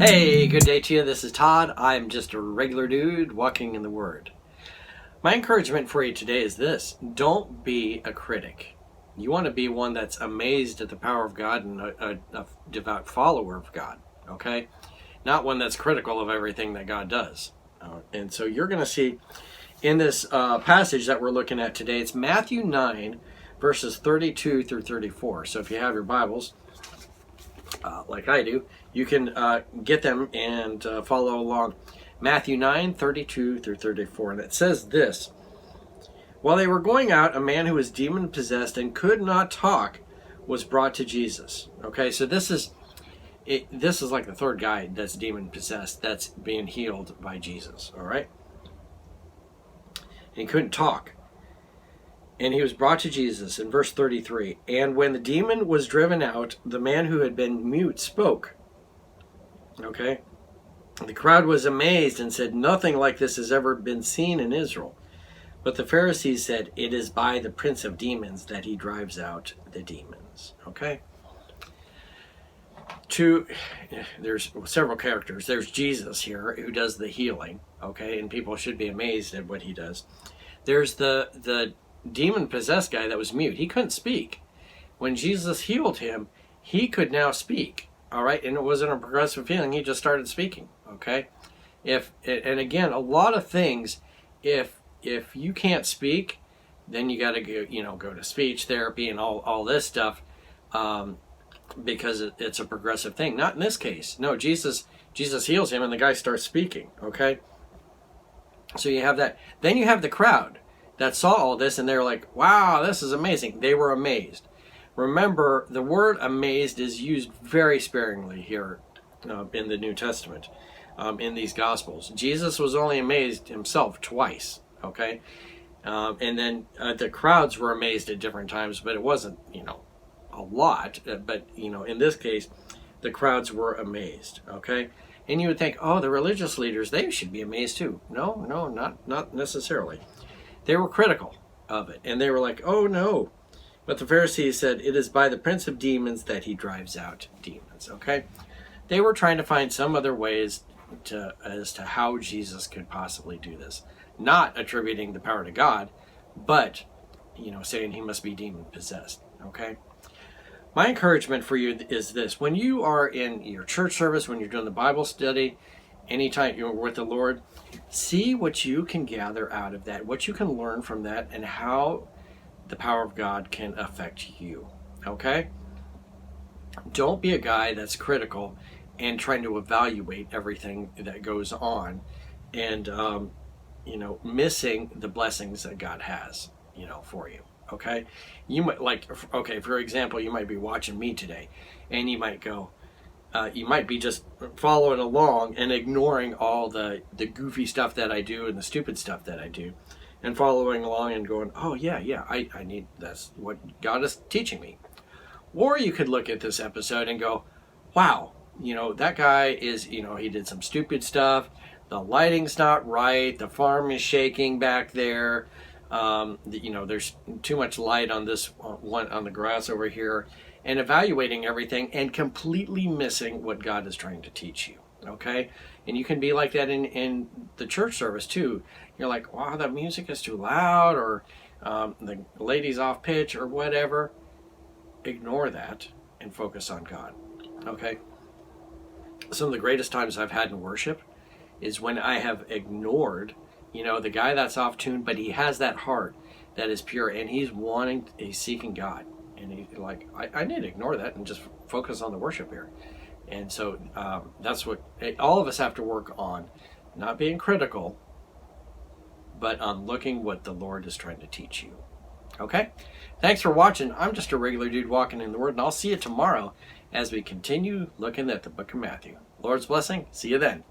Hey, good day to you. This is Todd. I'm just a regular dude walking in the Word. My encouragement for you today is this: don't be a critic. You want to be one that's amazed at the power of God and a devout follower of God, okay? Not one that's critical of everything that God does. And so you're going to see in this passage that we're looking at today, it's Matthew 9, verses 32 through 34. So if you have your Bibles, like I do, you can get them and follow along. Matthew 9, 32 through 34. And it says this: While they were going out, a man who was demon-possessed and could not talk was brought to Jesus. Okay, so this is like the third guy that's demon-possessed that's being healed by Jesus, all right? And he couldn't talk. And he was brought to Jesus in verse 33. And when the demon was driven out, the man who had been mute spoke. Okay? The crowd was amazed and said, "Nothing like this has ever been seen in Israel." But the Pharisees said, "It is by the prince of demons that he drives out the demons." Okay? There's several characters. There's Jesus here who does the healing. Okay? And people should be amazed at what he does. There's the demon-possessed guy that was mute. He couldn't speak. When Jesus healed him, he could now speak. All right, and it wasn't a progressive healing. He just started speaking. Okay, and again, a lot of things, if you can't speak, then you got to go to speech therapy and all this stuff, because it's a progressive thing. Not in this case. No, Jesus heals him, and the guy starts speaking. Okay, so you have that. Then you have the crowd that saw all this, and they're like, "Wow, this is amazing." They were amazed. Remember, the word amazed is used very sparingly here in the New Testament, in these Gospels. Jesus was only amazed himself twice, okay? And then the crowds were amazed at different times, but it wasn't, a lot. But, in this case, the crowds were amazed, okay? And you would think, oh, the religious leaders, they should be amazed too. No, not necessarily. They were critical of it, and they were like, oh, no. But the Pharisees said, "It is by the prince of demons that he drives out demons." Okay? They were trying to find some other ways as to how Jesus could possibly do this. Not attributing the power to God, but, saying he must be demon-possessed. Okay? My encouragement for you is this: when you are in your church service, when you're doing the Bible study, anytime you're with the Lord, see what you can gather out of that, what you can learn from that, and how the power of God can affect you. Okay? Don't be a guy that's critical and trying to evaluate everything that goes on and, missing the blessings that God has, for you. Okay? You might for example, you might be watching me today and you might go, you might be just following along and ignoring all the goofy stuff that I do and the stupid stuff that I do, and following along and going, oh, yeah, I need, that's what God is teaching me. Or you could look at this episode and go, wow, that guy is, he did some stupid stuff. The lighting's not right. The farm is shaking back there. There's too much light on this one, on the grass over here, and evaluating everything and completely missing what God is trying to teach you. Okay? And you can be like that in the church service too. You're like, wow, the music is too loud, or the lady's off pitch, or whatever. Ignore that and focus on God. Okay? Some of the greatest times I've had in worship is when I have ignored, the guy that's off tune, but he has that heart that is pure, and he's seeking God. And he's like, I need to ignore that and just focus on the worship here. And so that's what all of us have to work on, not being critical, but on looking what the Lord is trying to teach you. Okay? Thanks for watching. I'm just a regular dude walking in the Word, and I'll see you tomorrow as we continue looking at the book of Matthew. Lord's blessing. See you then.